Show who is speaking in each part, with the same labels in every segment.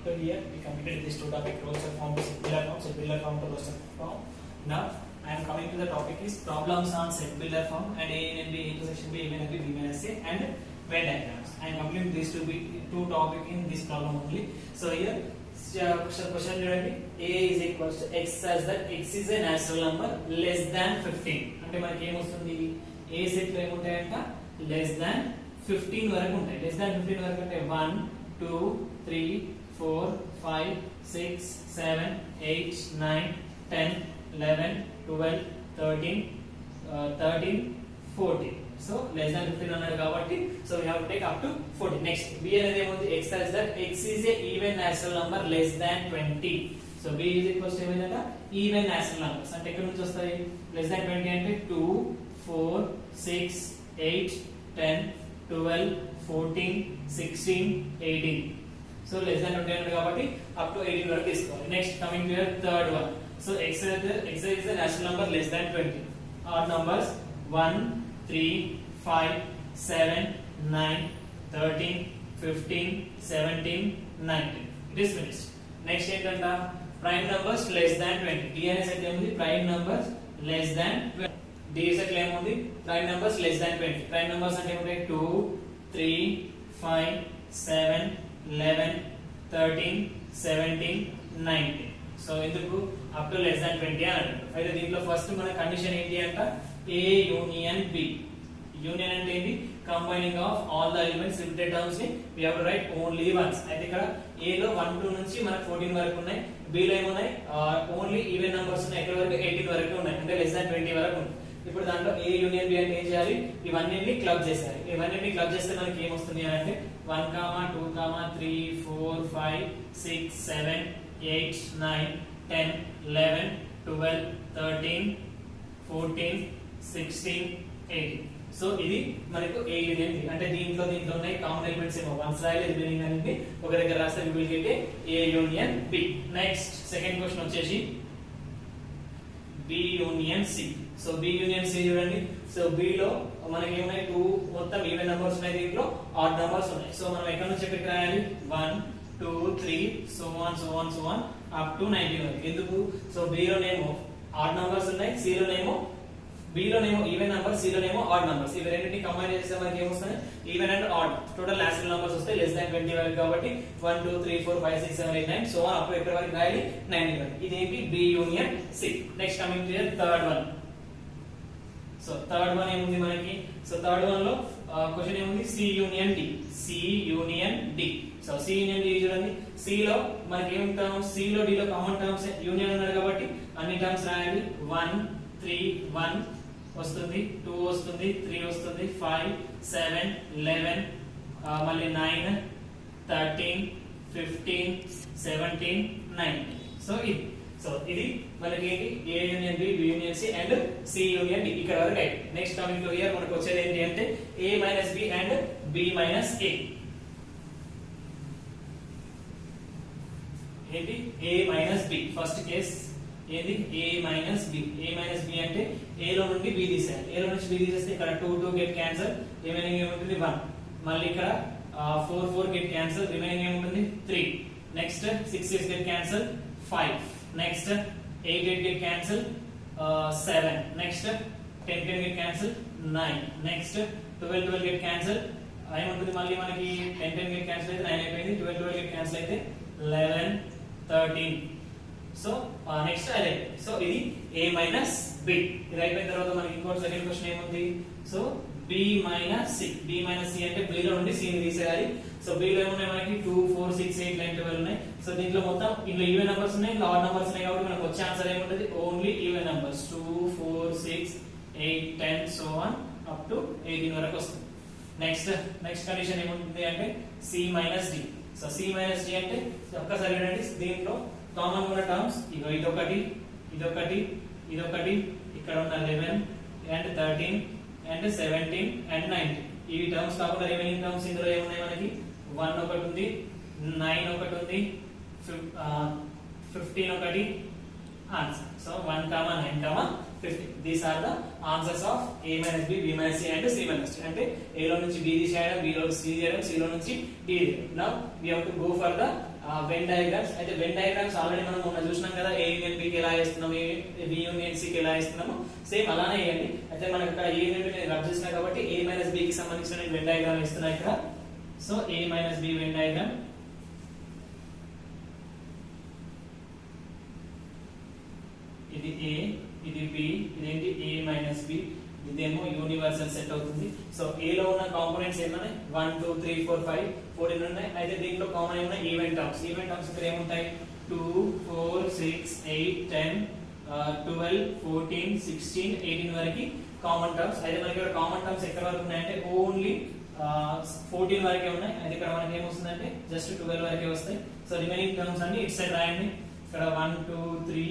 Speaker 1: to here we completed this two topic, roster form to set builder form to roster form. Now I am coming to the topic is problems on set builder form and A and B intersection B, A and B, B minus A and Venn diagrams. I am completing these two topic in this problem only. So here question A is equals to x such that x is a natural number less than 15. అంటే మనకి ఏమొస్తుంది A set లో ఏముంటాయంట less than 15 వరకు ఉంటాయి. less than 15 వరకు అంటే 1 2 3 4 5 6 7 8 9 10 11 12 13 13 14. So less than 15 అన్నాడు కాబట్టి so we have to take up to 14. Next b అనేది ఏముంది x such that x is a even natural number less than 20. So b is equals to ఏమైందంట even natural numbers అంటే ఎక్కడ నుంచి వస్తాయి less than 20 అంటే 2 4 6 8 10 12 14 16 18. So less than 20 అన్నాడు కాబట్టి up to 18 వరకు తీసుకోవాలి. Next coming to your third one. So x is a natural number less than 20. Odd numbers 1 3 5 7 9 13 15 17 19. It is finished. Next ఏంటంట prime numbers less than 20. D అనే set ఏముంది prime numbers less than 20. D set లో ఏముంది prime numbers less than 20. prime numbers అంటే ఏముంటాయి 2 3 5 7 11 13 17 19. So ఎందుకు up to less than 20 అని అంటారు. అయితే దీంట్లో ఫస్ట్ మన కండిషన్ ఏంటి అంట A యూనియన్ B. యూనియన్ అంటే ఏంటి combining of all the elements repeated terms ని we have to write only once. అయితే ఇక్కడ A లో 1 2 నుంచి మనకు 14 వరకు ఉన్నాయి. B లో ఏమున్నాయి ఓన్లీ ఈవెన్ నంబర్స్ ఉన్నాయి. ఎక్కడ వరకు 18 వరకు ఉన్నాయి అంటే లెస్ దాన్ 20 వరకు ఉంది. ఇప్పుడు దాంట్లో A యూనియన్ B అంటే ఏం చేయాలి ఇవన్నీ క్లబ్ చేయాలి. ఇవన్నీ క్లబ్ చేస్తే మనకి ఏం వస్తుంది అంటే 1 2 3 4 5 6 7 8 9 10 11 12 13 14 16 18. సో ఇది మనకు A యూనియన్ B అంటే దీంట్లో ఉన్నాయి కామన్ ఎలిమెంట్స్ ఏమో వన్స్ రాయాలి రిమైనింగ్ అనేది ఒక దగ్గర రాస్తే we will get A union B. Next second question వచ్చేసి B union C. So B union C చూడండి. సో B లో మనకి ఏమున్నాయి 2 మొత్తం ఈవెన్ నంబర్స్ ఉన్నాయి, దీంట్లో ఆడ్ నంబర్స్ ఉన్నాయి. సో మనం ఎక్కడ నుంచి ఎక్కడికి రాయాలి 1 2 3 so on up to 19 వరకు. ఎందుకు సో B లోనేమో ఆడ్ నంబర్స్ ఉన్నాయి, C లోనేమో B లోనేమో ఈవెన్ నంబర్స్, C లోనేమో ఆడ్ నంబర్స్. ఇవి రెండింటిని కంబైన్ చేస్తే మనకి ఏమొస్తాయి even and odd total natural numbers వస్తాయి లెస్ దాన్ 20 వరకు. కాబట్టి 1 2 3 4 5 6 7 8 9 సో ఆన్ అప్ టు ఎక్కడ వరకు రాయాలి 19 వరకు. ఇది ఏంటి B union C. Next coming to third one. So third one ఏముంది మనకి సో థర్డ్ వన్ లో క్వశ్చన్ ఏముంది C union D. C union D. So C union D చూడండి. C లో మనకి ఏం టర్మ్స్ C లో D లో కామన్ టర్మ్స్ యూనియన్ ఉన్నారు కాబట్టి అన్ని టర్మ్స్ రాయాలి. 1 3 1 వస్తుంది, 2 వస్తుంది, 3 వస్తుంది, 5 7 11 మళ్ళీ 9 13 15 17 19. సో ఇది మనకి ఏంటి A union B, B union C and C union D ఇక్కడ వరకు అయితే. నెక్స్ట్ కమింగ్ టు హియర్ మనకు వచ్చేది ఏంటి అంటే A minus B and B minus A. ఏంటి A minus B first case ఏంది A minus B. A minus B అంటే A లో నుండి B తీసేయాలి. A లో నుంచి B తీసేస్తే ఇక్కడ 2 2 గెట్ క్యాన్సిల్, రిమైనింగ్ ఏముంటుంది 1. మళ్ళీ ఇక్కడ 4 4 గెట్ క్యాన్సిల్, రిమైనింగ్ ఏముంటుంది 3. Next 6 6 get cancel 5. Next 8 8 get cancel 7. Next 10 10 get cancel 9. Next 12 12 get cancel ఏముంటుంది మళ్ళీ మనకి 10 10 గెట్ క్యాన్సిల్ అయితే 9 అయిపోయింది. 12 12 గెట్ క్యాన్సిల్ అయితే 11 13. సో నెక్స్ట్ అదే సో ఇది A మైనస్ B. ఇది అయిపోయిన తర్వాత మనకి ఇంకోటి సెకండ్ క్వశ్చన్ ఏముంది so B minus C. B minus C అంటే B లో నుండి C ని తీసేయాలి. సో B లో ఏమున్నాయి మనకి 2 4 6 8 9 12 ఉన్నాయి. సో దీంట్లో మొత్తం ఇందులో ఈవెన్ నంబర్స్ ఉన్నాయి, ఇందులో ఆడ్ నంబర్స్ ఉన్నాయి కాబట్టి మనకు వచ్చే ఆన్సర్ ఏముంటది only even numbers 2 4 6 8 10 so on up to 18 వరకు వస్తుంది. నెక్స్ట్ కండిషన్ ఏముంటుంది అంటే C minus D. So C minus D అంటే ఒక్కసారి ఏంటంటే దీంట్లో కామన్ ఉన్న టర్మ్స్ ఇగో ఇదొకటి ఇదొకటి ఇదొకటి ఇక్కడ ఉన్న 11 అండ్ 13 అండ్ 17 అండ్ 19. ఇవి టర్మ్స్ కాకుండా రిమైనింగ్ టర్మ్స్ ఇందులో ఏమున్నాయి మనకి 1 ఒకటి ఉంది, 9 ఒకటి ఉంది, 15 ఒకటి, answer. So 1, 9, 15. These are the answers of A minus B, B minus C and C minus D. అంటే A లో నుంచి B తీసేయడం, B లో నుంచి C తీయడం, C లో నుంచి D తీయడం. Now we have to go for the Venn diagrams. అయితే Venn diagrams ఆల్రెడీ మనం మొన్న చూసినాం కదా, A యూనియన్ B కి ఎలా వేస్తున్నాం, B యూనియన్ C కి ఎలా వేస్తున్నాము, సేమ్ అలానే వేయండి. అయితే మనకి ఇక్కడ A యూనియన్ B రబ్ చేసినా కాబట్టి A minus B కి సంబంధించిన Venn diagram వేస్తున్నా ఇక్కడ. So A minus B Venn diagram. ఇది A, ఇది B, ఇదేంటి A minus B, ఇదేమో యూనివర్సల్ సెట్ అవుతుంది. సో A లో ఉన్న కాంపోనెంట్స్ ఏమన్నాయి 1 2 3 4 5 14 ఉన్నాయి. అయితే దీంట్లో కామన్ ఏమన్నా ఈవెంట్ టర్మ్స్. ఈవెంట్ టర్మ్స్ ఇక్కడ ఏముంటాయి 2 4 6 8 10 12 14 16 18 వరకు కామన్ టర్మ్స్. అయితే మనకి ఇక్కడ కామన్ టర్మ్స్ ఎక్కడ వరకు ఉన్నాయంటే ఓన్లీ 14 వరకే ఉన్నాయి. అయితే ఇక్కడ మనకి ఏమొస్తుందంటే జస్ట్ 12 వరకే వస్తాయి. సో రిమైనింగ్ టర్మ్స్ అన్ని ఇట్ సైడ్ రాయండి. ఇక్కడ 1 2 3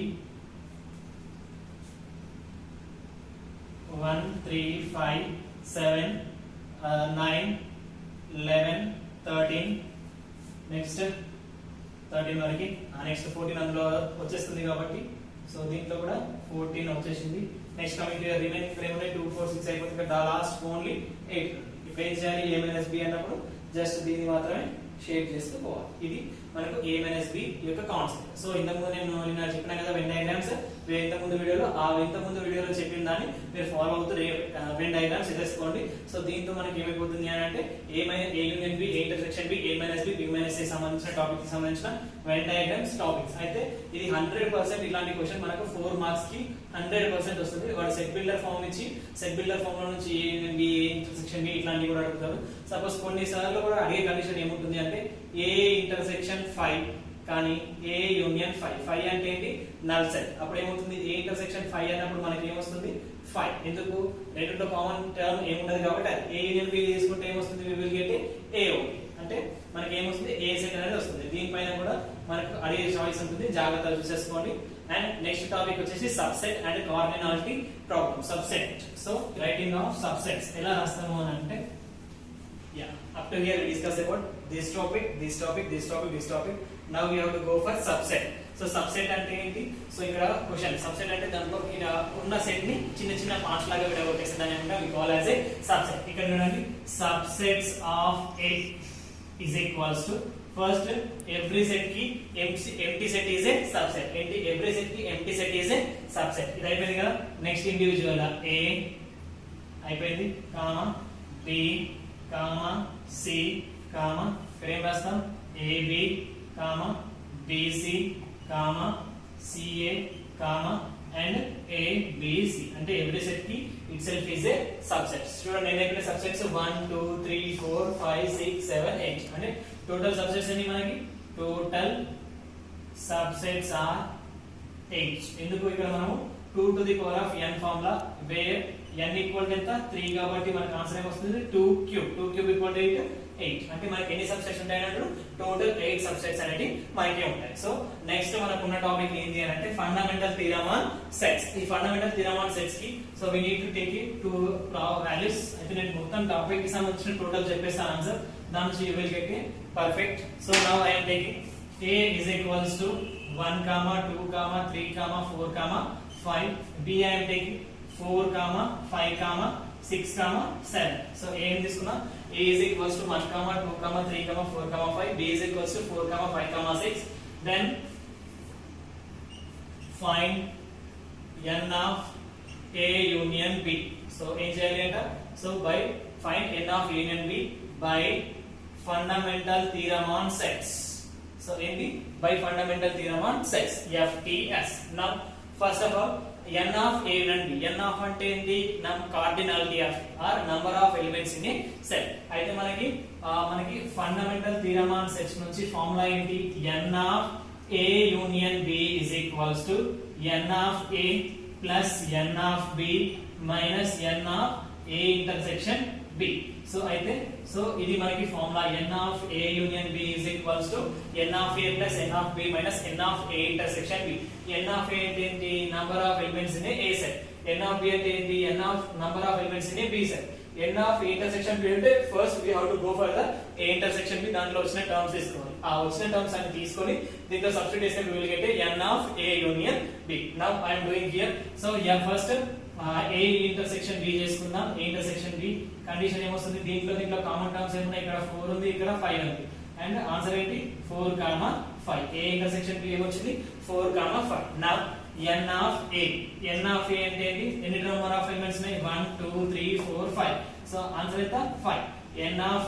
Speaker 1: 1 3 5 7 9 11 13 నెక్స్ట్ 13 వరకు నెక్స్ట్ 14 అందులో వచ్చేస్తుంది కాబట్టి సో దీంట్లో కూడా 14 వచ్చేసింది. నెక్స్ట్ కమింగ్ టు రిమైనింగ్ ఇక్కడ ఏమున్నాయి 2 4 6 అయిపోతుంది. ఇక్కడ లాస్ట్ ఓన్లీ 8. ఇప్పుడు ఏం చేయాలి A minus B అన్నప్పుడు జస్ట్ దీన్ని మాత్రమే షేప్ చేస్తూ పోవాలి. ఇది మనకు A minus B యొక్క కాన్సెప్ట్. సో ఇంతకుముందు నేను చెప్పినా కదా వెన్ డయాగ్రామ్స్, ఇంతకుముందు వీడియోలో చెప్పిన దాన్ని మీరు ఫాలో అవుతూ వెన్ డయాగ్రామ్స్ వేసుకోండి. సో దీంతో మనకి ఏమైపోతుంది అని అంటే A union B, A intersection B, A minus B, B minus C సంబంధించిన టాపిక్ కి సంబంధించిన వెన్ డయాగ్రామ్స్ టాపిక్స్. అయితే ఇది 100% ఇలాంటి క్వశ్చన్ మనకు 4 మార్క్స్ కి 100% వస్తుంది. వాడు సెట్ బిల్డర్ ఫామ్ ఇచ్చి సెట్ బిల్డర్ ఫామ్ లో నుంచి A union B, A intersection B ఇట్లాంటివి కూడా అడుగుతారు. సపోజ్ కొన్నిసార్లు కూడా అడిగే కండిషన్ ఏముంటుంది అంటే A ఇంటర్సెక్షన్ 5 కానీ A యూనియన్ 5 అంటే ఏంటి నల్ సెట్. అప్పుడు ఏమవుతుంది A ఇంటర్సెక్షన్ 5 అన్నప్పుడు మనకి ఏమొస్తుంది 5. ఎందుకు రెండులో కామన్ టర్మ్ ఏముండదు కాబట్టి A యూనియన్ B తీసుకుంటే ఏమొస్తుంది we will get A అంటే మనకి ఏమొస్తుంది A సెట్ అనేది వస్తుంది. దీనిపైన కూడా మనకు అడిగే చాయిస్ ఉంటుంది, జాగ్రత్తగా చూసేసుకోండి. అండ్ నెక్స్ట్ టాపిక్ వచ్చేసి subset and cardinality problem. Subset. So writing of subsets ఎలా రాస్తాము అని అంటే up to here we discuss about this topic. Now we have to go for subset. So subset అంటే ఏంటి? సో ఇక్కడ క్వశ్చన్ సబ్సెట్ అంటే దాంట్లో ఇలా ఉన్న సెట్ ని చిన్న చిన్న పార్ట్స్ లాగా విడగొట్టేసి దాన్ని ఏమంటాం we call as a subset. ఇక్కడ చూడండి subsets of A is equals to first every set ki empty set is a subset. ఏంటి every set ki empty set is a subset. ఇది అయిపోయింది కదా. నెక్స్ట్ ఇండివిజువల్ A అయిపోయింది, comma B comma C comma ఇక్కడ ఏం రాస్తాం AB comma BC comma CA comma and ABC అంటే every set కి ఇట్సెల్ఫ్ ఇస్ ఏ సబ్సెట్. చూడండి నేను చెప్పిన సబ్సెట్స్ 1 2 3 4 5 6 7 8 అంటే టోటల్ సబ్సెట్స్ ఎన్ని మనకి టోటల్ సబ్సెట్స్ ఆర్ 8. ఎందుకు ఇక్కడ మనము 2 to the power of n formula where n equal to ఎంత 3 కాబట్టి మనకి ఆన్సర్ ఏమొస్తుంది 2 క్యూబ్ ఈక్వల్ టు 8. అంటే మనకి ఎన్ని సబ్సెట్స్ ఉంటాయి అన్నట్టు టోటల్ 8 సబ్సెట్స్ అనేవి మనకి ఉంటాయి. సో నెక్స్ట్ మనకు ఉన్న టాపిక్ ఏంటి అంటే ఫండమెంటల్ థీరం ఆన్ సెట్స్. ఈ ఫండమెంటల్ థీరం ఆన్ సెట్స్ కి so we need to take it two values. అయితే నేను మొత్తం టాపిక్ కి సంబంధించిన టోటల్ చెప్పేస్తాను ఆన్సర్, దాని నుంచి you will get it perfect. So now I am taking A is equals to 1 2 3 4 5. B I am taking 4 5 6 7. So A in this kuna A is equals to 1 2 3 4 5. B is equals to 4 5 6. Then find n of A union B. So ఏం చేయాలి అంటే so by find n of union B by fundamental theorem on sets. So ఏంటి by fundamental theorem on sets FTS. Now first of all n of A and B. n of అంటే ఏంటి cardinality of or number of elements in a set. అయితే మనకి fundamental theorem on sets నుంచి formula ఏంటి n of A union B is equals to n of A plus n of B minus n of A intersection B. So ఇది మనకి formula n of A union B is equals to n of A plus n of B minus n of A intersection B. n of A అంటే ఏంటి number of elements in a set. n of B అంటే ఏంటి n of number of elements in a B set. n of A intersection B అంటే first we have to go for the A intersection B, దాంట్లో వచ్చిన terms తీసుకోవాలి. ఆ వచ్చిన terms అన్ని తీసుకొని దీంట్లో సబ్స్టిట్యూట్ చేస్తే we will get a n of a union b. Now I am doing here. So yeah, first a intersection b చేసుకుందాం. a intersection b కండిషన్ ఏమొస్తుంది, దీంట్లో కామన్ టర్మ్స్ ఏమున్నాయి, ఇక్కడ 4 ఉంది, ఇక్కడ 5 ఉంది, అండ్ ఆన్సర్ ఏంటి 4, 5. a intersection b ఏమొచ్చింది 4, 5. Now n of a అంటే ఏంటి, ఎన్ని నెంబర్ ఆఫ్ ఎలిమెంట్స్ ఉన్నాయి, 1 2 3 4 5. సో ఆన్సర్ ఎంత 5. n of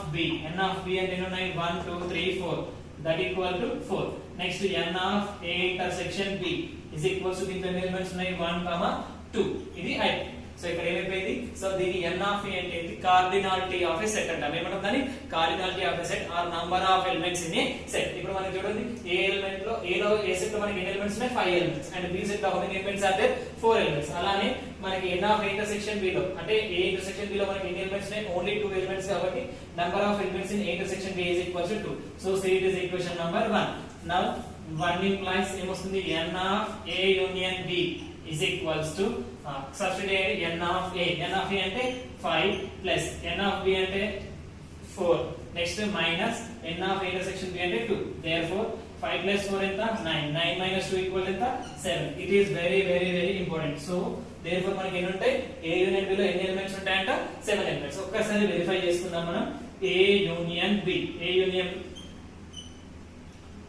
Speaker 1: b అంటే ఎన్ని ఉన్నాయి, 1 2 3 4, that equal to 4. Next n of a intersection b is equals to దీంట్లో ఎన్ని ఎలిమెంట్స్ ఉన్నాయి, 1, 2. ఇది అయిపోయింది. సో ఇక్కడ ఏమైపోయింది, సో దీని n of a అంటే ఏంటి, కార్డినాలిటీ ఆఫ్ ఏ సెట్ అంటాం. ఏమంటాం దాన్ని, cardinality of a set or number of elements in a set. ఇప్పుడు మనకి చూడండి, ఏ ఎలిమెంట్ లో ఏ సెట్ లో మనకి ఎన్ని ఎలిమెంట్స్ ఉన్నాయి, 5 ఎలిమెంట్స్, అండ్ b సెట్ లో how many elements are there, 4 elements. అలానే మనకి n of a intersection b లో అంటే a intersection b లో మనకి ఎన్ని ఎలిమెంట్స్ ఉన్నాయి, ఓన్లీ 2 ఎలిమెంట్స్, కాబట్టి number of elements in a intersection b is equals to 2. So see it is equation number 1. Now 1 implies ఏమొస్తుంది, n of a union b is equals to substitute n of a అంటే 5 plus n of b అంటే 4, next minus n of a intersection b అంటే 2. Therefore 5 plus 4 ఎంత, 9 minus 2 equal ఎంత, 7. It is very important. So therefore మనకి ఎన్ని ఉంటాయి, a union b లో ఎన్ని ఎలిమెంట్స్ ఉంటాయంట, 7 ఎలిమెంట్స్. ఒక్కసారి వెరిఫై చేసుకుందాం మనం, a union b.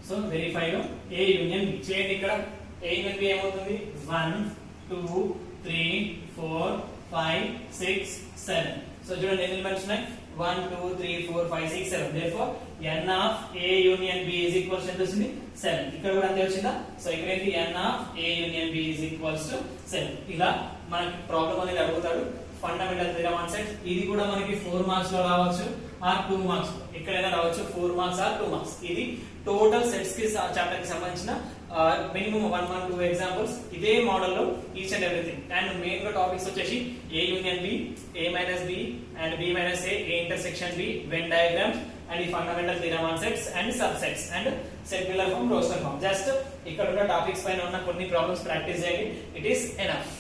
Speaker 1: So verify లో a union b చేయండి. ఇక్కడ a union b ఏమవుతుంది, 1 2 3 4 5 6 7. సో చూడండి ఎన్ని ఎలిమెంట్స్ ఉన్నాయి, 1 2 3 4 5 6 7. therefore n of a union b is equals to ఎంత వచ్చింది, 7. ఇక్కడ కూడా అంతే వచ్చిందా. సో ఇక్కడ ఏంటి, n of a union b is equals to 7. ఇలా మనకి ప్రాబ్లం అనేది అడుగుతాడు, ఫండమెంటల్ థియరమ్ ఆన్ సెట్స్. ఇది కూడా మనకి 4 మార్క్స్ లో రావచ్చు ఆర్ 2 మార్క్స్ లో, ఎక్కడైనా రావచ్చు, 4 మార్క్స్ ఆర్ 2 మార్క్స్. ఇది టోటల్ సెట్స్ కి చాప్టర్ కి సంబంధించిన మినిమం 1 2 ఎగ్జాంపుల్స్ ఇదే మోడల్ లో each and everything. And main గా టాపిక్స్ వచ్చేసి a union b, a minus b and b minus a intersection b, Venn diagrams, and ఈ fundamental theorem on sets and sub sets and సెట్యులర్ form, roster form. Just ఇక్కడ ఉన్న topics పైన ఉన్న కొన్ని problems practice చేయండి, it is enough.